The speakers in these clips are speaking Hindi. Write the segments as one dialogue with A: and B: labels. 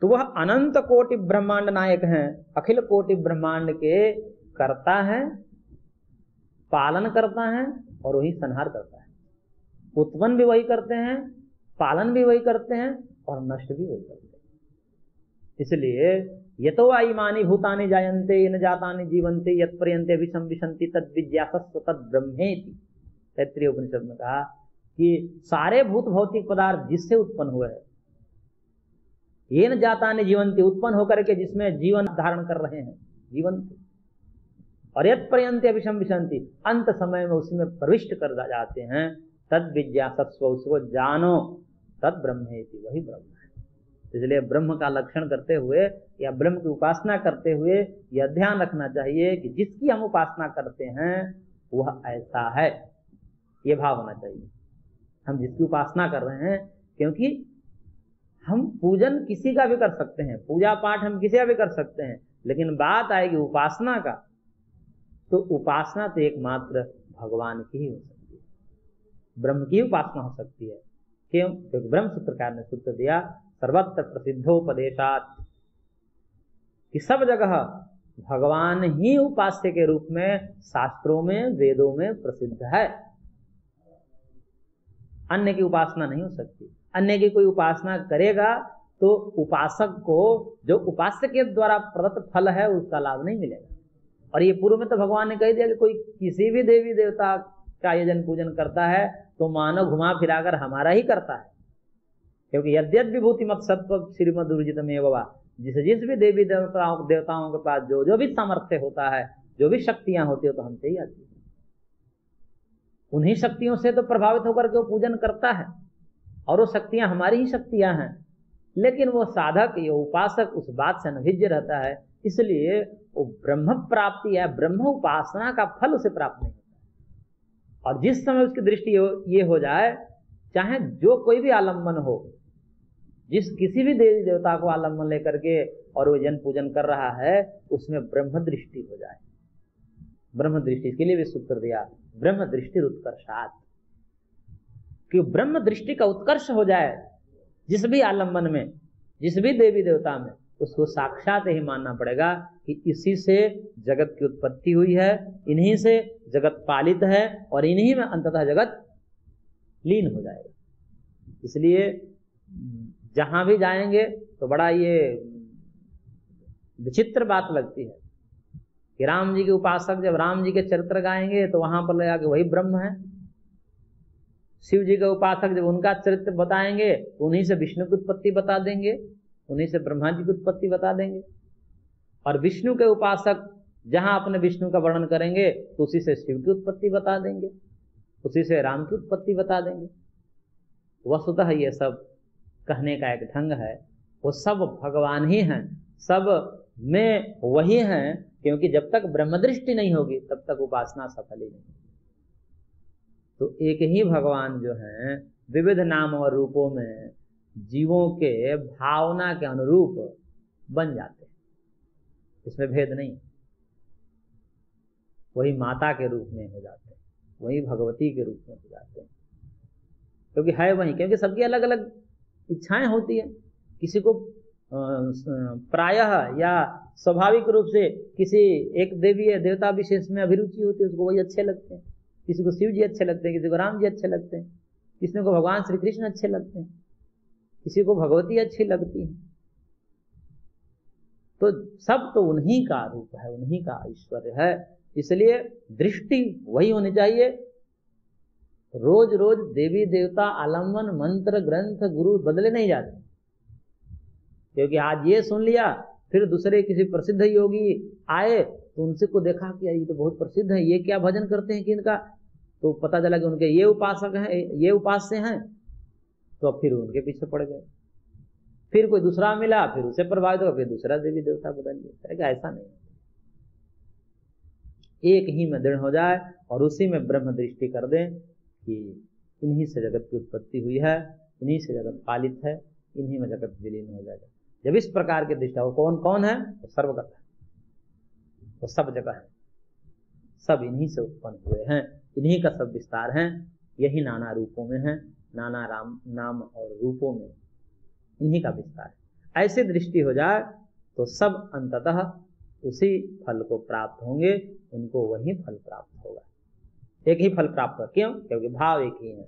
A: वह अनंत कोटि ब्रह्मांड नायक हैं, अखिल कोटि ब्रह्मांड के कर्ता है, पालन करता है और वही संहार करता है। उत्पन्न भी वही करते हैं, पालन भी वही करते हैं और नष्ट भी वही करते हैं। इसलिए यतो आईमानि भूतानि जायन्ते न जातानि जीवन्ते यत्पर्यन्ते विषम विशन्ति तद विज्ञासस्व तद ब्रह्मेति। तैत्तिरीय उपनिषद में कहा कि सारे भूत भौतिक पदार्थ जिससे उत्पन्न हुए हैं, ये न जातानि जीवन्ति, उत्पन्न होकर के जिसमें जीवन धारण कर रहे हैं, जीवन्ति, और यत्पर्यन्ते विषम विशन्ति, अंत समय में उसमें प्रविष्ट कर जाते हैं, तद विज्ञासस्व, उसको जानो, तद ब्रह्मेति, वही ब्रह्म है। इसलिए ब्रह्म का लक्षण करते हुए या ब्रह्म की उपासना करते हुए यह ध्यान रखना चाहिए कि जिसकी हम उपासना करते हैं वह ऐसा है, यह भाव होना चाहिए। हम जिसकी उपासना कर रहे हैं, क्योंकि हम पूजन किसी का भी कर सकते हैं, पूजा पाठ हम किसी का भी कर सकते हैं, लेकिन बात आएगी उपासना का, तो उपासना तो एकमात्र भगवान की ही हो सकती है, ब्रह्म की उपासना हो सकती है। क्यों? क्योंकि ब्रह्म सूत्रकार ने सूत्र दिया सर्वत्र प्रसिद्धोपदेशात्, कि सब जगह भगवान ही उपास्य के रूप में शास्त्रों में वेदों में प्रसिद्ध है, अन्य की उपासना नहीं हो सकती। अन्य की कोई उपासना करेगा तो उपासक को जो उपास्य के द्वारा प्रदत्त फल है उसका लाभ नहीं मिलेगा। और ये पूर्व में तो भगवान ने कह दिया कि कोई किसी भी देवी देवता का यजन पूजन करता है तो मानो घुमा फिराकर हमारा ही करता है, क्योंकि यद्यद विभूति मत सत्व श्रीमद उर्जितमेव वा, जिस भी देवी देवताओं के पास जो भी सामर्थ्य होता है, जो भी शक्तियां होती है, तो हमसे ही आती है। उन्हीं शक्तियों से तो प्रभावित होकर के वो पूजन करता है, और वो शक्तियां हमारी ही शक्तियां हैं, लेकिन वो साधक, ये उपासक उस बात से अनभिज्ञ रहता है, इसलिए वो ब्रह्म प्राप्ति है, ब्रह्म उपासना का फल उसे प्राप्त नहीं होता। और जिस समय उसकी दृष्टि ये हो जाए, चाहे जो कोई भी आलम्बन हो, जिस किसी भी देवी देवता को आलम्बन लेकर के और वो जन पूजन कर रहा है, उसमें ब्रह्म दृष्टि हो जाए। ब्रह्म दृष्टि, इसके लिए भी सूत्र दिया ब्रह्म दृष्टि उत्कर्षात्, कि ब्रह्म दृष्टि का उत्कर्ष हो जाए जिस भी आलम्बन में, जिस भी देवी देवता में, उसको साक्षात ही मानना पड़ेगा कि इसी से जगत की उत्पत्ति हुई है, इन्हीं से जगत पालित है और इन्हीं में अंततः जगत लीन हो जाएगा। इसलिए जहां भी जाएंगे तो बड़ा ये विचित्र बात लगती है कि राम जी के उपासक जब राम जी के चरित्र गाएंगे तो वहां पर लगा कि वही ब्रह्म है। शिव जी के उपासक जब उनका चरित्र बताएंगे तो उन्हीं से विष्णु की उत्पत्ति बता देंगे, उन्हीं से ब्रह्मा जी की उत्पत्ति बता देंगे। और विष्णु के उपासक जहां अपने विष्णु का वर्णन करेंगे तो उसी से शिव की उत्पत्ति बता देंगे, उसी से राम की उत्पत्ति बता देंगे। वस्तुतः ये सब कहने का एक ढंग है, वो सब भगवान ही हैं, सब में वही हैं, क्योंकि जब तक ब्रह्मदृष्टि नहीं होगी तब तक उपासना सफल ही नहीं। तो एक ही भगवान जो हैं विविध नाम और रूपों में जीवों के भावना के अनुरूप बन जाते हैं, इसमें भेद नहीं। वही माता के रूप में हो जाते हैं, वही भगवती के रूप में हो जाते हैं, क्योंकि है वही, क्योंकि सबकी अलग अलग इच्छाएं होती है। किसी को प्रायः या स्वाभाविक रूप से किसी एक देवी देवता विशेष में अभिरुचि होती है, उसको वही अच्छे लगते हैं। किसी को शिव जी अच्छे लगते हैं, किसी को राम जी अच्छे लगते हैं, किसी को भगवान श्री कृष्ण अच्छे लगते हैं, किसी को भगवती अच्छी लगती है। तो सब तो उन्हीं का रूप है, उन्हीं का ऐश्वर्य है। इसलिए दृष्टि वही होनी चाहिए। रोज रोज देवी देवता आलम्बन मंत्र ग्रंथ गुरु बदले नहीं जाते, क्योंकि आज ये सुन लिया, फिर दूसरे किसी प्रसिद्ध योगी आए तो उनसे को देखा कि ये तो बहुत प्रसिद्ध है, ये क्या भजन करते हैं कि इनका, तो पता चला कि उनके ये उपासक हैं, ये उपास्य हैं, तो अब फिर उनके पीछे पड़ गए। फिर कोई दूसरा मिला, फिर उसे प्रभावित हो, फिर दूसरा देवी देवता बदल लिया। ऐसा नहीं, एक ही में दृढ़ हो जाए और उसी में ब्रह्म दृष्टि कर दें कि इन्हीं से जगत की उत्पत्ति हुई है, इन्हीं से जगत पालित है, इन्हीं में जगत विलीन हो जाएगा। जब इस प्रकार के दृष्टि, वो कौन कौन है? तो सर्वगत है, वो सब जगह है, सब इन्हीं से उत्पन्न हुए हैं, इन्हीं का सब विस्तार है, यही नाना रूपों में है, नाना नाम और रूपों में इन्हीं का विस्तार है। ऐसी दृष्टि हो जाए तो सब अंततः उसी फल को प्राप्त होंगे, उनको वही फल प्राप्त होगा। एक ही फल प्राप्त होगा। क्यों? क्योंकि भाव एक ही है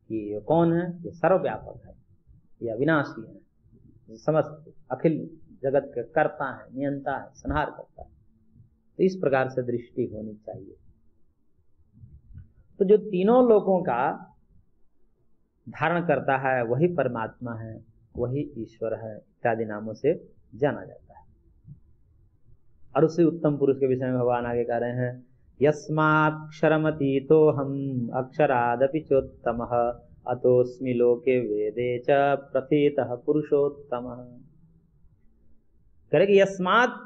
A: कि ये कौन है, ये सर्वव्यापक है, ये अविनाशी है, समस्त अखिल जगत के कर्ता है, नियंता है, संहार करता है। तो इस प्रकार से दृष्टि होनी चाहिए। तो जो तीनों लोगों का धारण करता है वही परमात्मा है, वही ईश्वर है, इत्यादि नामों से जाना जाता है। और उसी उत्तम पुरुष के विषय में भगवान आगे कह रहे हैं, यस्माक्षरमतीतो हम अक्षरादपि चोत्तमः अतोस्मि लोके वेदे च प्रथितः पुरुषोत्तमः। करें कि यस्मात्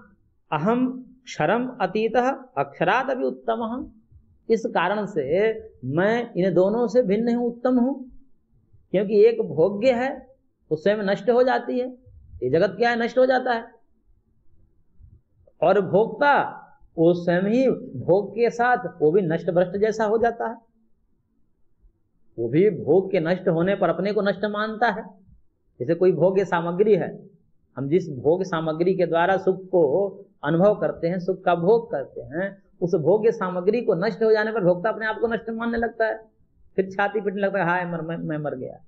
A: अहम क्षरम अतीतः अक्षरादपि उत्तमः, इस कारण से मैं इन दोनों से भिन्न हूं, उत्तम हूं। क्योंकि एक भोग्य है, वो स्वयं नष्ट हो जाती है, ये जगत क्या है, नष्ट हो जाता है। और भोक्ता वो स्वयं ही भोग के साथ वो भी नष्ट भ्रष्ट जैसा हो जाता है। वो भी भोग के नष्ट होने पर अपने को नष्ट मानता है। जैसे कोई भोग्य सामग्री है, हम जिस भोग सामग्री के द्वारा सुख को अनुभव करते हैं, सुख का भोग करते हैं, उस भोग्य सामग्री को नष्ट हो जाने पर भोक्ता अपने आप को नष्ट मानने लगता है, फिर छाती पीटने लगता है, हाय मैं मर गया।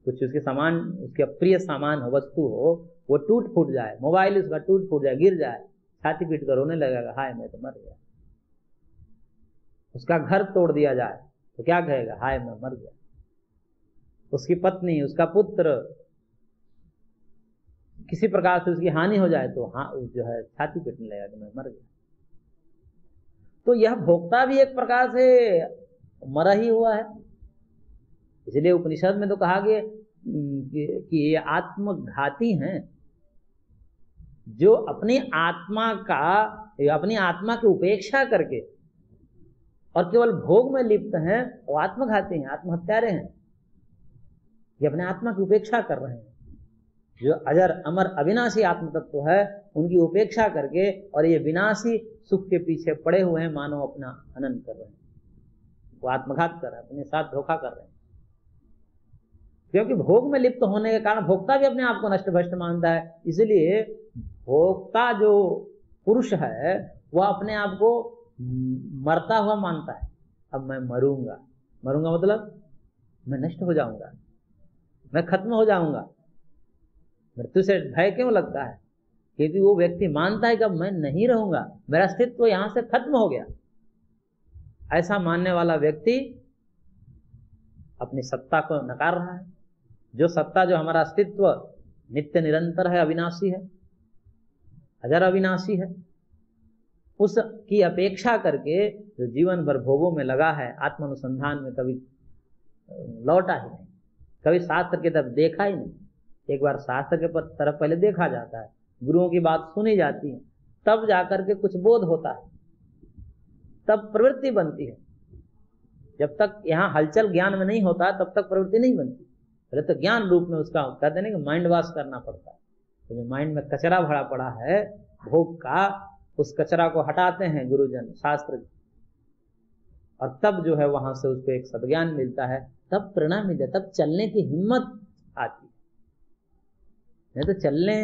A: कुछ उसके सामान, उसके प्रिय सामान हो, वस्तु हो, वो टूट फूट जाए, मोबाइल उसका टूट फूट जाए, गिर जाए, छाती पीट कर रोने लगेगा, हाय मैं तो मर गया। उसका घर तोड़ दिया जाए तो क्या कहेगा, हाय मैं मर गया। उसकी पत्नी, उसका पुत्र, किसी प्रकार से उसकी हानि हो जाए तो हाँ जो है छाती पीटने लगेगा कि मैं मर गया। तो यह भोक्ता भी एक प्रकार से मरा ही हुआ है। इसलिए उपनिषद में तो कहा गया कि ये आत्मघाती हैं, जो अपनी आत्मा की उपेक्षा करके और केवल भोग में लिप्त हैं, वो आत्मघाती हैं, आत्महत्यारे हैं। ये अपने आत्मा की उपेक्षा कर रहे हैं। जो अजर अमर अविनाशी आत्म तत्व है, उनकी उपेक्षा करके और ये विनाशी सुख के पीछे पड़े हुए हैं, मानो अपना हनन कर रहे हैं। वो आत्मघात कर रहे हैं, अपने साथ धोखा कर रहे हैं। क्योंकि भोग में लिप्त होने के कारण भोक्ता भी अपने आप को नष्ट भ्रष्ट मानता है। इसलिए भोक्ता जो पुरुष है वह अपने आप को मरता हुआ मानता है। अब मैं मरूंगा, मरूंगा मतलब मैं नष्ट हो जाऊंगा, मैं खत्म हो जाऊंगा। मृत्यु से भय क्यों लगता है? क्योंकि वो व्यक्ति मानता है कि अब मैं नहीं रहूंगा, मेरा अस्तित्व यहां से खत्म हो गया। ऐसा मानने वाला व्यक्ति अपनी सत्ता को नकार रहा है। जो सत्ता, जो हमारा अस्तित्व नित्य निरंतर है, अविनाशी है, अजर अविनाशी है, उसकी अपेक्षा करके जो जीवन भर भोगों में लगा है, आत्मानुसंधान में कभी लौटा ही नहीं, कभी शास्त्र की तरफ देखा ही नहीं। एक बार शास्त्र के तरफ पहले देखा जाता है, गुरुओं की बात सुनी जाती है, तब जाकर के कुछ बोध होता है, तब प्रवृत्ति बनती है। जब तक यहाँ हलचल ज्ञान में नहीं होता तब तक प्रवृत्ति नहीं बनती। पहले तो ज्ञान रूप में उसका कहते हैं कि माइंड वॉश करना पड़ता है। तो जो माइंड में कचरा भरा पड़ा है भोग का, उस कचरा को हटाते हैं गुरुजन शास्त्र, और तब जो है वहां से उसको एक सद्ज्ञान मिलता है, तब प्रेरणा मिल जाती, तब चलने की हिम्मत आती है। नहीं तो चलने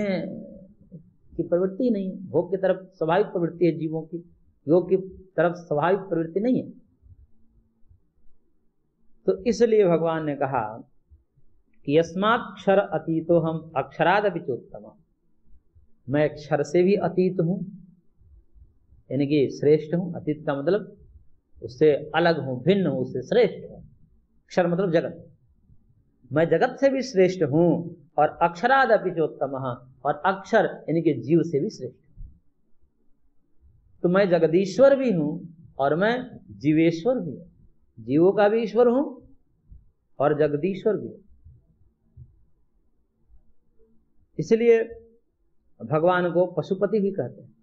A: की प्रवृत्ति नहीं है। भोग की तरफ स्वाभाविक प्रवृत्ति है जीवों की, योग की तरफ स्वाभाविक प्रवृत्ति नहीं है। तो इसलिए भगवान ने कहा कि यस्माक्षर अतीतो हम अक्षरादपि चोत्तम, मैं अक्षर से भी अतीत हूं, यानी कि श्रेष्ठ हूं। अतीत का मतलब उससे अलग हूं, भिन्न हूं, उससे श्रेष्ठ हूं। अक्षर मतलब जगत, मैं जगत से भी श्रेष्ठ हूं और अक्षरादपि चोत्तम, और अक्षर यानी कि जीव से भी श्रेष्ठ हूं। तो मैं जगदीश्वर भी हूं और मैं जीवेश्वर भी हूं, जीवों का भी ईश्वर हूं और जगदीश्वर भी हूं। इसलिए भगवान को पशुपति भी कहते हैं।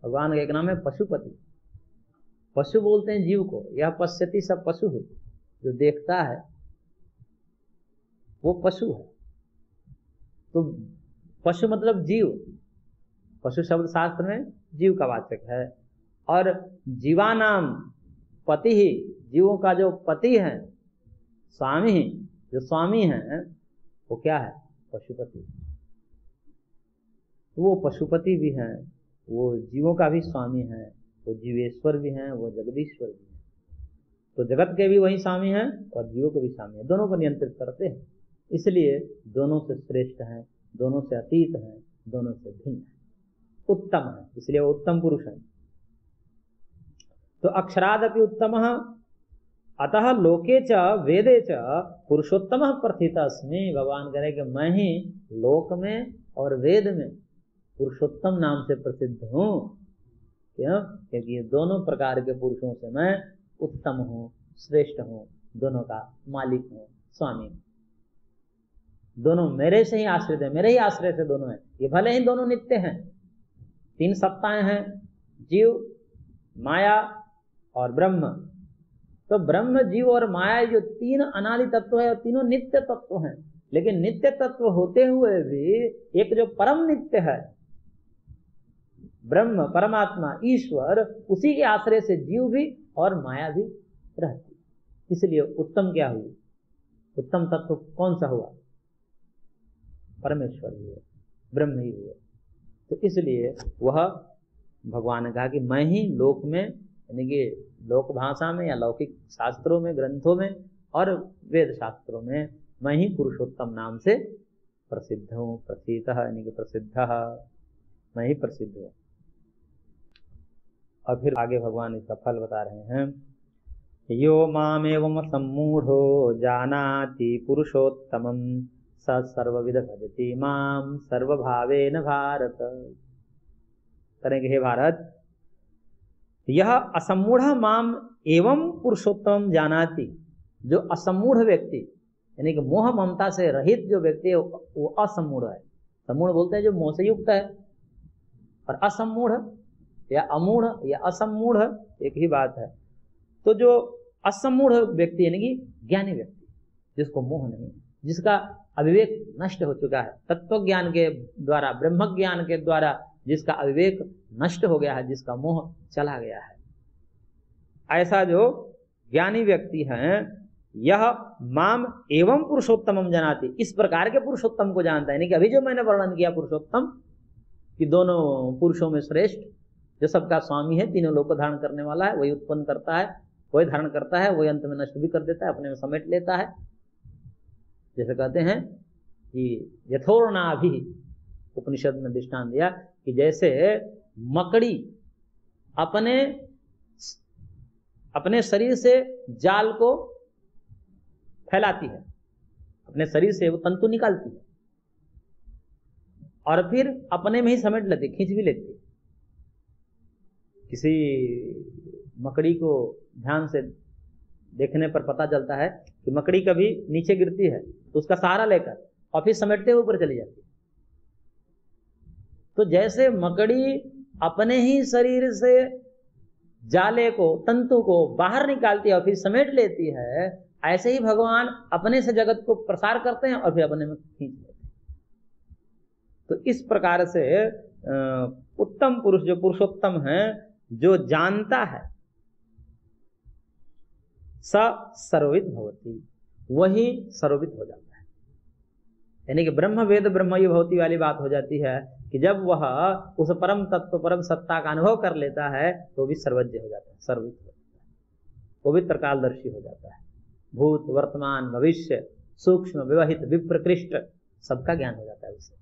A: भगवान का एक नाम है पशुपति। पशु बोलते हैं जीव को, यह पश्यति सब पशु है, जो देखता है वो पशु है। तो पशु मतलब जीव, पशु शब्द शास्त्र में जीव का वाचक है। और जीवानाम पति ही, जीवों का जो पति है, स्वामी, जो स्वामी है, वो क्या है? पशुपति। वो पशुपति भी हैं, वो जीवों का भी स्वामी है, वो जीवेश्वर भी हैं, वो जगदीश्वर भी हैं। तो जगत के भी वही स्वामी हैं और जीवों के भी स्वामी हैं, दोनों को नियंत्रित करते हैं। इसलिए दोनों से श्रेष्ठ हैं, दोनों से अतीत हैं, दोनों से भिन्न हैं, उत्तम है, इसलिए वो उत्तम पुरुष है। तो अक्षरादपि उत्तमः अतः लोके च वेदे च पुरुषोत्तमः प्रथितस्मि। भगवान कह रहे कि मैं ही लोक में और वेद में पुरुषोत्तम नाम से प्रसिद्ध हूँ। क्यों? क्योंकि ये दोनों प्रकार के पुरुषों से मैं उत्तम हूँ, श्रेष्ठ हूँ, दोनों का मालिक हूँ, स्वामी हूँ। दोनों मेरे से ही आश्रित है, मेरे ही आश्रय से दोनों हैं। ये भले ही दोनों नित्य हैं, तीन सत्ताएं हैं, जीव, माया और ब्रह्म। तो ब्रह्म, जीव और माया जो तीन अनादि तत्व है और तीनों नित्य तत्व हैं। लेकिन नित्य तत्व होते हुए भी एक जो परम नित्य है ब्रह्म, परमात्मा, ईश्वर, उसी के आश्रय से जीव भी और माया भी रहती। इसलिए उत्तम क्या हुई? उत्तम तत्व कौन सा हुआ? परमेश्वर ही हुए, ब्रह्म ही हुए। तो इसलिए वह भगवान ने कहा कि मैं ही लोक में, यानी कि लोक भाषा में या लौकिक शास्त्रों में, ग्रंथों में और वेद शास्त्रों में मैं ही पुरुषोत्तम नाम से प्रसिद्ध हूँ। प्रसिद्धः यानी कि प्रसिद्ध, मैं ही प्रसिद्ध हूँ। और फिर आगे भगवान इसका फल बता रहे हैं। यो मामेवं सम्मूढ़ो जानाति पुरुषोत्तमं स सर्वविद भजति मां सर्वभावेन भारत। करेंगे हे भारत, यह असम्मूढ़ माम एवं पुरुषोत्तम जानाति। जो असम्मूढ़ व्यक्ति यानी कि मोह ममता से रहित जो व्यक्ति है वो असम्मूढ़ है। सम्मूढ़ बोलते हैं जो मोह से युक्त है, और असम्मूढ़ या अमूढ़ या असम्मूढ़ एक ही बात है। तो जो असम्मूढ़ व्यक्ति यानी कि ज्ञानी व्यक्ति, जिसको मोह नहीं, जिसका अविवेक नष्ट हो चुका है, तत्व ज्ञान के द्वारा, ब्रह्म ज्ञान के द्वारा जिसका अविवेक नष्ट हो गया है, जिसका मोह चला गया है, ऐसा जो ज्ञानी व्यक्ति है, यह माम एवं पुरुषोत्तमम जनाति, इस प्रकार के पुरुषोत्तम को जानता है। यानी कि अभी जो मैंने वर्णन किया पुरुषोत्तम, कि दोनों पुरुषों में श्रेष्ठ, जो सबका स्वामी है, तीनों लोग को धारण करने वाला है, वही उत्पन्न करता है, वही धारण करता है, वही अंत में नष्ट भी कर देता है, अपने में समेट लेता है। जैसे कहते हैं कि यथोर्णाभि, उपनिषद में दृष्टांत दिया कि जैसे मकड़ी अपने शरीर से जाल को फैलाती है, अपने शरीर से वो तंतु निकालती है और फिर अपने में ही समेट लेती, खींच भी लेती है। किसी मकड़ी को ध्यान से देखने पर पता चलता है कि मकड़ी कभी नीचे गिरती है तो उसका सहारा लेकर और फिर समेटते हुए ऊपर चली जाती है। तो जैसे मकड़ी अपने ही शरीर से जाले को, तंतु को बाहर निकालती है और फिर समेट लेती है, ऐसे ही भगवान अपने से जगत को प्रसार करते हैं और फिर अपने में खींच लेते हैं। तो इस प्रकार से उत्तम पुरुष, जो पुरुषोत्तम है, जो जानता है, स सर्वविद भवति, वही सर्वविद हो जाता है। यानी कि ब्रह्म वेद ब्रह्म ये भवति वाली बात हो जाती है कि जब वह उस परम तत्व, परम सत्ता का अनुभव कर लेता है तो भी सर्वज्ञ हो जाता है, सर्वविद हो जाता है, वो भी त्रिकालदर्शी हो जाता है। भूत, वर्तमान, भविष्य, सूक्ष्म, व्यवहित, विप्रकृष्ट, सबका ज्ञान हो जाता है उससे,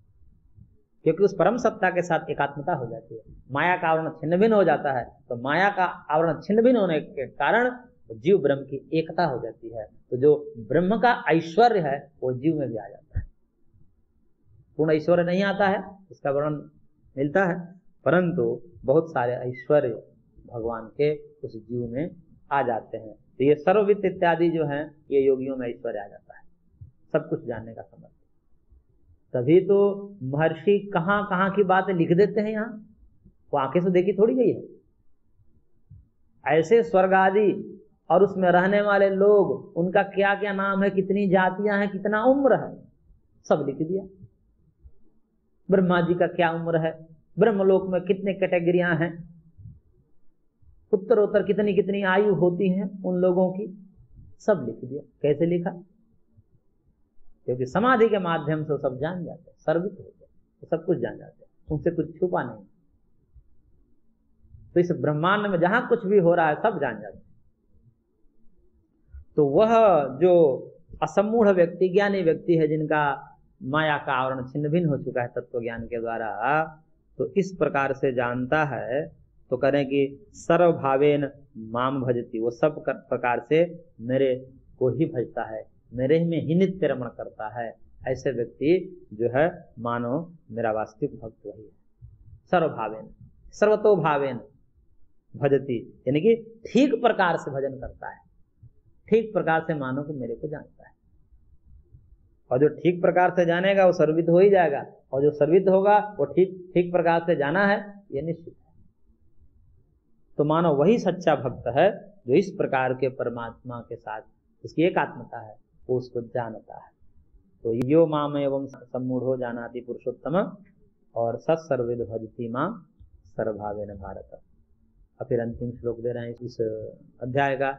A: क्योंकि उस परम सत्ता के साथ एकात्मता हो जाती है। माया का आवरण छिन्न भिन्न हो जाता है, तो माया का आवरण छिन्न भिन्न होने के कारण जीव ब्रह्म की एकता हो जाती है। तो जो ब्रह्म का ऐश्वर्य है वो जीव में भी आ जाता है। पूर्ण ऐश्वर्य नहीं आता है, इसका वर्णन मिलता है, परंतु बहुत सारे ऐश्वर्य भगवान के उस जीव में आ जाते हैं। तो ये सर्ववित्त इत्यादि जो हैं, ये योगियों में ऐश्वर्य आ जाता है, सब कुछ जानने का समर्थ। तभी तो महर्षि कहाँ कहाँ की बातें लिख देते हैं, यहाँ वो आंखें से देखी थोड़ी गई है। ऐसे स्वर्ग आदि और उसमें रहने वाले लोग, उनका क्या क्या नाम है, कितनी जातियां हैं, कितना उम्र है, सब लिख दिया। ब्रह्मा जी का क्या उम्र है, ब्रह्मलोक में कितने कैटेगरियां हैं, उत्तरोत्तर कितनी कितनी आयु होती है उन लोगों की, सब लिख दिया। कैसे लिखा? क्योंकि समाधि के माध्यम से वो सब जान जाते हैं, सर्वित हो गए, वो सब कुछ जान जाते हैं, उनसे कुछ छुपा नहीं। तो इस ब्रह्मांड में जहां कुछ भी हो रहा है सब जान जाते हैं। तो वह जो असमूढ़ व्यक्ति, ज्ञानी व्यक्ति है, जिनका माया का आवरण छिन्न भिन्न हो चुका है तत्व ज्ञान के द्वारा, तो इस प्रकार से जानता है। तो करें कि सर्वभावेन माम भजती, वो सब प्रकार से मेरे को ही भजता है, मेरे में ही नित्य रमण करता है। ऐसे व्यक्ति जो है मानो मेरा वास्तविक भक्त वही है। सर्वभावेन, सर्वतोभावेन भजती, यानी कि ठीक प्रकार से भजन करता है, ठीक प्रकार से मानो को मेरे को जानता है। और जो ठीक प्रकार से जानेगा वो सर्वित हो ही जाएगा, और जो सर्वित होगा वो ठीक प्रकार से जाना है, ये निश्चित है। तो मानो वही सच्चा भक्त है जो इस प्रकार के परमात्मा के साथ उसकी एकात्मता है, वो उसको जानता है। तो यो माम एवं सम्मूढ़ो जानाति पुरुषोत्तम और सत्सर्विद भजति मां सर्वभावेन भारत। और फिर अंतिम श्लोक दे रहे हैं इस अध्याय का,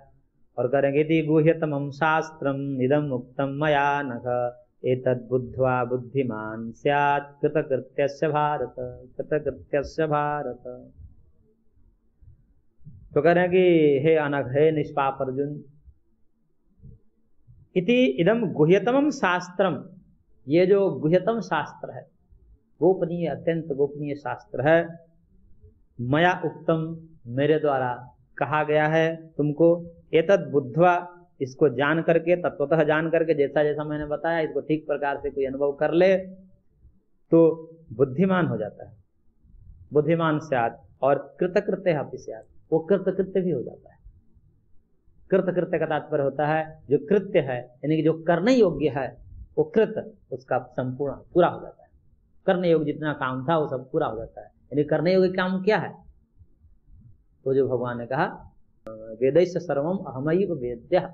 A: और करेंगे कि गुह्यतमं शास्त्रम इदं उक्तं मया नघ एतद् बुद्ध्वा बुद्धिमान् स्यात् कृतकृत्यस्य भारत, कृतकृत्यस्य भारत। तो कह रहे हैं कि हे अनघ, हे निष्पाप अर्जुन, इति इदम गुह्यतमं शास्त्रम, ये जो गुह्यतम शास्त्र है, गोपनीय, अत्यंत गोपनीय शास्त्र है, मया उक्तम, मेरे द्वारा कहा गया है तुमको, एतद् बुद्ध्वा, इसको जान करके, तत्वतः जान करके, जैसा जैसा मैंने बताया, इसको ठीक प्रकार से कोई अनुभव कर ले तो बुद्धिमान हो जाता है, बुद्धिमान स्यात्, और कृतकृत्य अपि स्यात्, वो कृतकृत्य भी हो जाता है। कृतकृत्य का तात्पर्य होता है जो कृत्य है, यानी कि जो करने योग्य है, वो कृत, उसका संपूर्ण पूरा हो जाता है। करने योग्य जितना काम था वो सब पूरा हो जाता है। यानी करने योग्य काम क्या है? तो जो भगवान ने कहा वेदैश्च सर्वम अहमैव वेद्यः,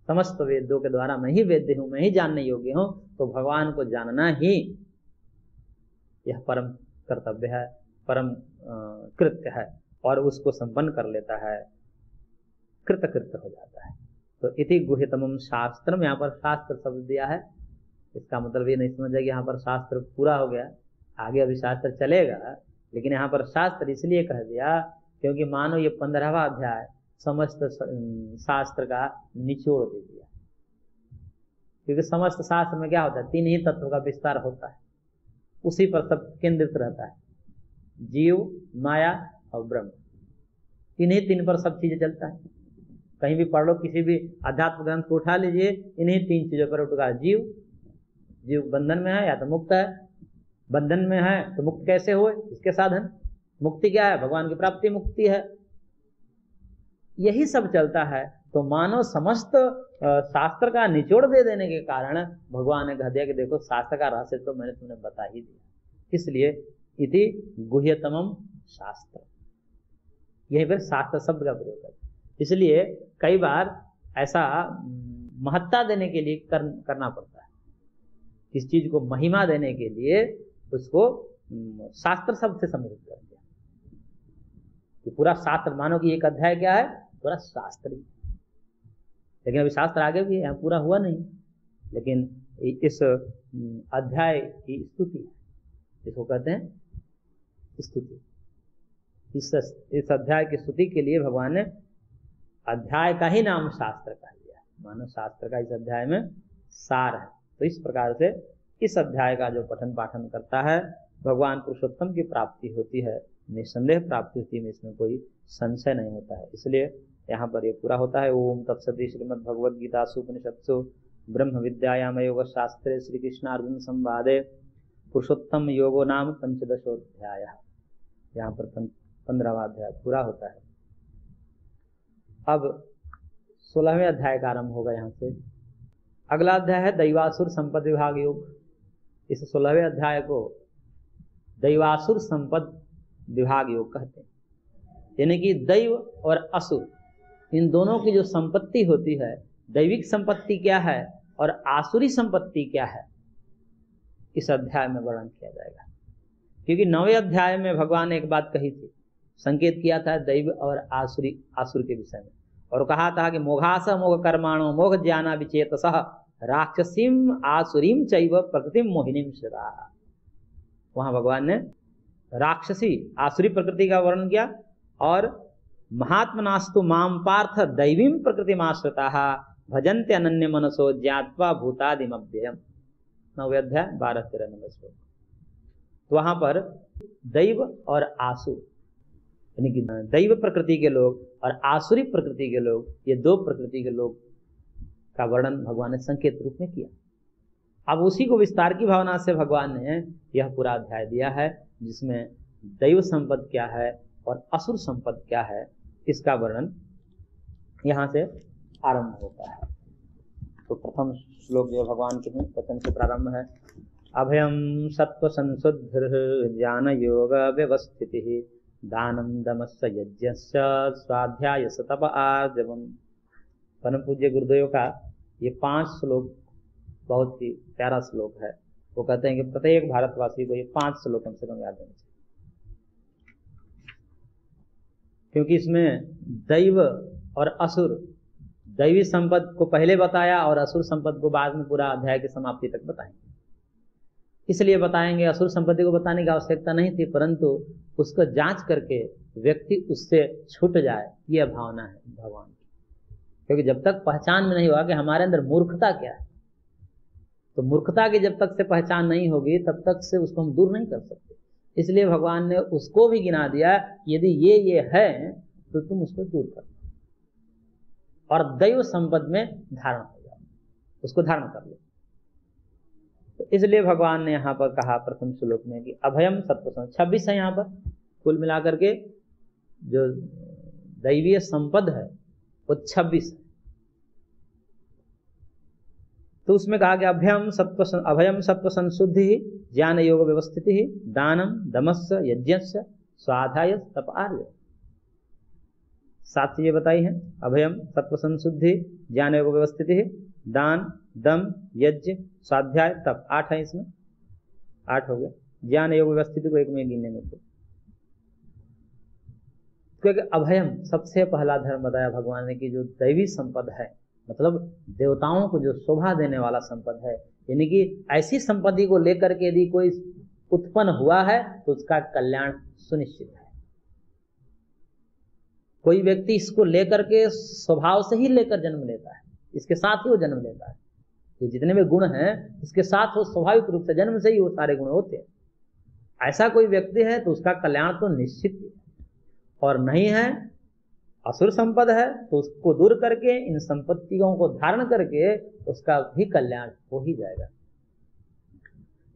A: समस्त वेदों के द्वारा मैं ही वेद्य हूं, मैं ही जानने योग्य हूं। तो भगवान को जानना ही यह परम कर्तव्य है, परम कृत्य है, और उसको संपन्न कर लेता है, कृतकृत्य हो जाता है। तो इति गुह्यतमं शास्त्रम, यहाँ पर शास्त्र शब्द दिया है, इसका मतलब ये नहीं समझा कि यहाँ पर शास्त्र पूरा हो गया, आगे अभी शास्त्र चलेगा, लेकिन यहाँ पर शास्त्र इसलिए कह दिया क्योंकि मानो ये 15वां अध्याय समस्त शास्त्र का निचोड़ दे दिया। क्योंकि समस्त शास्त्र में क्या होता है, 3 ही तत्व का विस्तार होता है, उसी पर सब केंद्रित रहता है, जीव, माया और ब्रह्म, 3 पर सब चीजें चलता है। कहीं भी पढ़ लो, किसी भी अध्यात्म ग्रंथ को उठा लीजिए, इन्हीं 3 चीजों पर उठा, जीव बंधन में है या तो मुक्त है, बंधन में है तो मुक्त कैसे हुए, इसके साधन, मुक्ति क्या है, भगवान की प्राप्ति मुक्ति है, यही सब चलता है। तो मानो समस्त शास्त्र का निचोड़ दे देने के कारण भगवान ने कह दिया कि देखो शास्त्र का रहस्य तो मैंने तुम्हें बता ही दिया, इसलिए इति गुह्यतमं शास्त्र, यही फिर शास्त्र शब्द का प्रयोग है। इसलिए कई बार ऐसा महत्ता देने के लिए करना पड़ता है, इस चीज को महिमा देने के लिए उसको शास्त्र शब्द से सम्मिलित कर दिया कि पूरा शास्त्र, मानो कि एक अध्याय क्या है, पूरा शास्त्र ही। लेकिन अभी शास्त्र आगे भी है, पूरा हुआ नहीं, लेकिन इस अध्याय की स्तुति है, इसको कहते हैं स्तुति। इस अध्याय की स्तुति के लिए भगवान ने अध्याय का ही नाम शास्त्र कह दिया, मानो शास्त्र का इस अध्याय में सार है। तो इस प्रकार से इस अध्याय का जो पठन पाठन करता है, भगवान पुरुषोत्तम की प्राप्ति होती है, निसंदेह प्राप्ति होती है, इसमें कोई संशय नहीं होता है। इसलिए यहाँ पर ये पूरा होता है। ओम तत्सदि श्रीमद् भगवद गीतासु उपनिषत्सु ब्रह्म विद्यायाम योग शास्त्रे श्री कृष्ण अर्जुन संवादे पुरुषोत्तम योगो नाम 15ोऽध्याय। यहाँ पर 15वां अध्याय पूरा होता है। अब 16वें अध्याय का आरंभ होगा यहाँ से। अगला अध्याय है दैवासुर संपद विभाग योग। इस 16वें अध्याय को दैवासुर संपद विभाग योग कहते हैं, यानी कि दैव और असुर इन दोनों की जो संपत्ति होती है, दैविक संपत्ति क्या है और आसुरी संपत्ति क्या है, इस अध्याय में वर्णन किया जाएगा। क्योंकि 9वें अध्याय में भगवान ने एक बात कही थी, संकेत किया था दैव और आसुर के विषय में, और कहा था कि मोघास मोघ कर्माणो मोघ ज्ञाना विचेतसः राक्षसीम आसुरीम चैव प्रकृतिम मोहिनीम श्रिता। वहां भगवान ने राक्षसी आसुरी प्रकृति का वर्णन किया और महात्मनास्तु माम पार्थ दैवीम प्रकृतिमाश्रिता भजन्ते अनन्य मनसो ज्ञात्वा भूतादिमव्ययम। 9वें अध्याय 12-13 नंबर श्लोक। तो वहां पर दैव और आसुर यानी कि दैव प्रकृति के लोग और आसुरी प्रकृति के लोग, ये दो प्रकृति के लोग का वर्णन भगवान ने संकेत रूप में किया। अब उसी को विस्तार की भावना से भगवान ने यह पूरा अध्याय दिया है, जिसमें दैव संपद क्या है और असुर संपद क्या है, इसका वर्णन यहां से आरंभ होता है। तो प्रथम श्लोक जो भगवान के वचन से प्रारंभ है, अभयम सत्व संशुद्धिर ज्ञान योग व्यवस्थितिः दानम दमस्य यज्ञस्य स्वाध्यायस्य तप आर्जवम्। परम पूज्य गुरुदेव का ये 5 श्लोक बहुत ही प्यारा श्लोक है। वो कहते हैं कि प्रत्येक भारतवासी को ये 5 श्लोक कम से कम याद होने चाहिए, क्योंकि इसमें दैव और असुर, दैवी संपद को पहले बताया और असुर संपद को बाद में पूरा अध्याय की समाप्ति तक बताएंगे। इसलिए बताएंगे, असुर संपत्ति को बताने की आवश्यकता नहीं थी, परंतु उसको जांच करके व्यक्ति उससे छूट जाए, यह भावना है भगवान की। क्योंकि जब तक पहचान में नहीं होगा कि हमारे अंदर मूर्खता क्या है, तो मूर्खता की जब तक से पहचान नहीं होगी तब तक से उसको हम दूर नहीं कर सकते। इसलिए भगवान ने उसको भी गिना दिया, यदि ये है तो तुम उसको दूर कर और दैव संपद में धारण हो जाओ, उसको धारण कर लो। तो इसलिए भगवान ने यहाँ पर कहा प्रथम श्लोक में कि अभयम सत्व 26 है यहाँ पर कुल मिलाकर के जो दैवीय संपद है वो 26 है। तो उसमें कहा कि अभयम सत्व संशुद्धि ज्ञान योग व्यवस्थिति दानम दमस्य यज्ञस्य स्वाध्याय तप आर्य। 7 चीजें बताई हैं, अभयम सत्व संशुद्धि ज्ञान योग व्यवस्थिति दान दम यज्ञ स्वाध्याय तप। 8 है इसमें, 8 हो गया। ज्ञान योग व्यवस्थिति को एक में गिनने में थे, क्योंकि अभयम सबसे पहला धर्म बताया भगवान ने कि जो दैवी संपद है, मतलब देवताओं को जो शोभा देने वाला संपद है, यानी कि ऐसी संपत्ति को लेकर के यदि कोई उत्पन्न हुआ है तो उसका कल्याण सुनिश्चित है। कोई व्यक्ति इसको लेकर के स्वभाव से ही लेकर जन्म लेता है, इसके साथ ही वो जन्म लेता है। ये जितने भी गुण हैं इसके साथ वो स्वाभाविक रूप से जन्म से ही वो सारे गुण होते हैं। ऐसा कोई व्यक्ति है तो उसका कल्याण तो निश्चित ही है, और नहीं है असुर संपद है तो उसको दूर करके इन संपत्तियों को धारण करके उसका भी कल्याण हो ही जाएगा।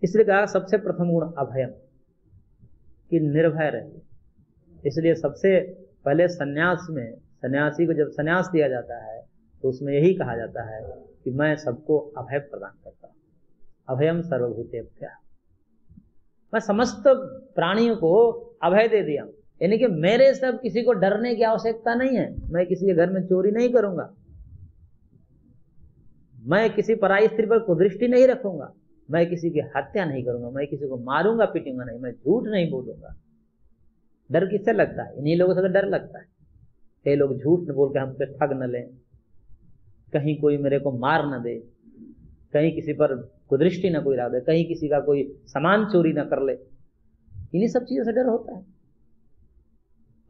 A: इसलिए कहा सबसे प्रथम गुण अभयम, कि निर्भय रहिए। इसलिए सबसे पहले सन्यास में सन्यासी को जब सन्यास दिया जाता है तो उसमें यही कहा जाता है कि मैं सबको अभय प्रदान करता हूं। अभयम सर्वभूतेभ्यः, मैं समस्त प्राणियों को अभय दे दिया, यानी कि मेरे से अब किसी को डरने की आवश्यकता नहीं है। मैं किसी के घर में चोरी नहीं करूंगा, मैं किसी पराई स्त्री पर कुदृष्टि नहीं रखूंगा, मैं किसी की हत्या नहीं करूंगा, मैं किसी को मारूंगा पीटूंगा नहीं, मैं झूठ नहीं बोलूंगा। डर किससे लगता है? इन्हीं लोगों से तो डर लगता है। कई लोग झूठ न बोल के हमसे ठग न लें, कहीं कोई मेरे को मार न दे, कहीं किसी पर कुदृष्टि न कोई रख दे, कहीं किसी का कोई सामान चोरी न कर ले, इन्हीं सब चीजों से डर होता है।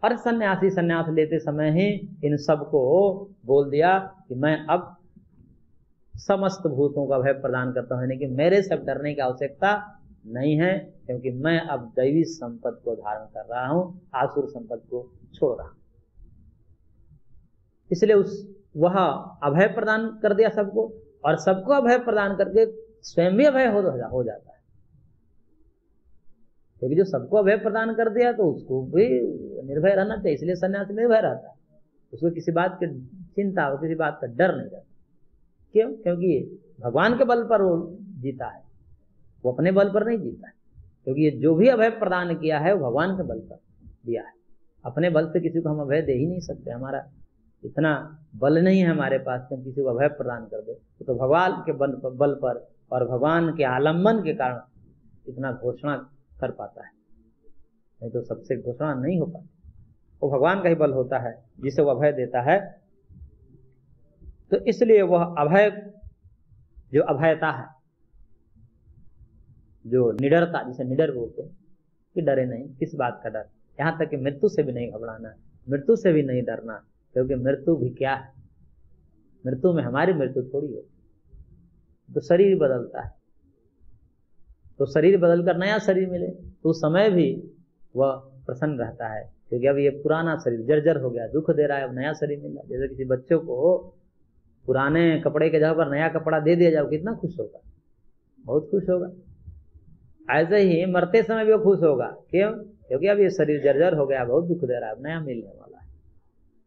A: और सन्यासी सन्यास लेते समय ही इन सबको बोल दिया कि मैं अब समस्त भूतों का भय प्रदान करता हूं, यानी कि मेरे से अब डरने की आवश्यकता नहीं है, क्योंकि मैं अब दैवी संपद को धारण कर रहा हूं, आसुर संपद को छोड़ रहा हूं। इसलिए वह अभय प्रदान कर दिया सबको, और सबको अभय प्रदान करके स्वयं भी अभय हो जाता है। क्योंकि जो सबको अभय प्रदान कर दिया तो उसको भी निर्भय रहना चाहिए। इसलिए सन्यासी निर्भय रहता है, उसको किसी बात की चिंता हो, किसी बात का डर नहीं रहता। क्यों? क्योंकि भगवान के बल पर वो जीता है, वो अपने बल पर नहीं जीता है। क्योंकि ये जो भी अभय प्रदान किया है वो भगवान के बल पर दिया है। अपने बल से किसी को हम अभय दे ही नहीं सकते, हमारा इतना बल नहीं है हमारे पास कि हम किसी को अभय प्रदान कर दे। तो भगवान के बल पर और भगवान के आलम्बन के कारण इतना घोषणा कर पाता है, नहीं तो सबसे घोषणा नहीं हो पाती। वो भगवान का ही बल होता है जिसे वो अभय देता है। तो इसलिए वह अभय जो अभयता है, जो निडरता, जिसे निडर बोलते हैं, कि डरे नहीं, किस बात का डर, यहाँ तक कि मृत्यु से भी नहीं घबराना, मृत्यु से भी नहीं डरना, क्योंकि मृत्यु भी क्या है, मृत्यु में हमारी मृत्यु थोड़ी होती, तो शरीर बदलता है, तो शरीर बदलकर नया शरीर मिले तो समय भी वह प्रसन्न रहता है, क्योंकि अब ये पुराना शरीर जर्जर हो गया, दुख दे रहा है, अब नया शरीर मिला। जैसे किसी बच्चों को पुराने कपड़े के जगह पर नया कपड़ा दे दिया जाओ, कितना खुश होगा, बहुत खुश होगा। ऐसे ही मरते समय भी वो खुश होगा, क्यों? क्योंकि अब ये शरीर जर्जर हो गया, बहुत दुख दे रहा है, नया मिलने वाला है।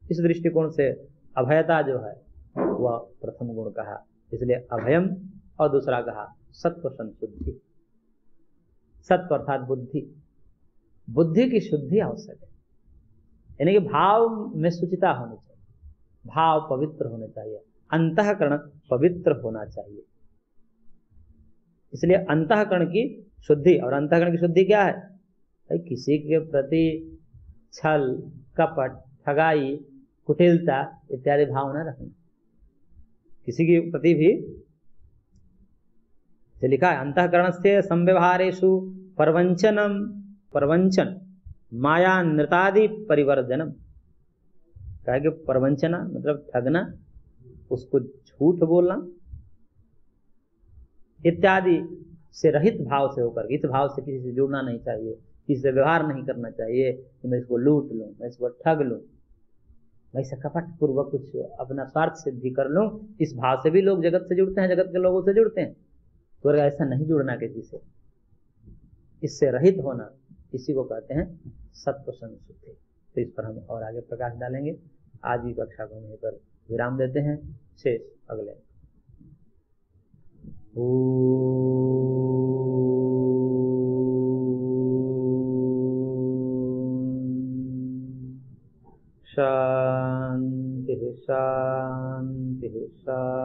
A: इस दृष्टिकोण से अभयता जो है वह प्रथम गुण कहा, इसलिए अभयम, और दूसरा कहा सत्व संशुद्धि। सत्व अर्थात बुद्धि, बुद्धि की शुद्धि आवश्यक है, यानी कि भाव में शुचिता होनी चाहिए, भाव पवित्र होने चाहिए, अंतःकरण पवित्र होना चाहिए। इसलिए अंतःकरण की शुद्धि, और अंतःकरण की शुद्धि क्या है? भाई किसी के प्रति छल, कपट, ठगाई, कुटिलता इत्यादि भाव न रखना, किसी के प्रति भी। से लिखा है अंतःकरण से संव्यवहारेषु परवंचनम, परवंचन माया नृतादि परिवर्जनम। कहा कि परवंचना मतलब ठगना, उसको झूठ बोलना इत्यादि से रहित भाव से होकर, इस भाव से किसी से जुड़ना नहीं चाहिए, किसी से व्यवहार नहीं करना चाहिए कि मैं इसको लूट लूं, मैं इसको ठग लूं, मैं इसे कपट पूर्वक कुछ अपना स्वार्थ सिद्धि कर लूं। इस भाव से भी लोग जगत से जुड़ते हैं, जगत के लोगों से जुड़ते हैं। तो ऐसा नहीं जुड़ना किसी से, इससे रहित होना, इसी को कहते हैं सत्व संशुद्धि। तो इस पर हम और आगे प्रकाश डालेंगे। आज की कक्षा को यहीं पर विराम देते हैं, शेष अगले। शांति शांति शांति।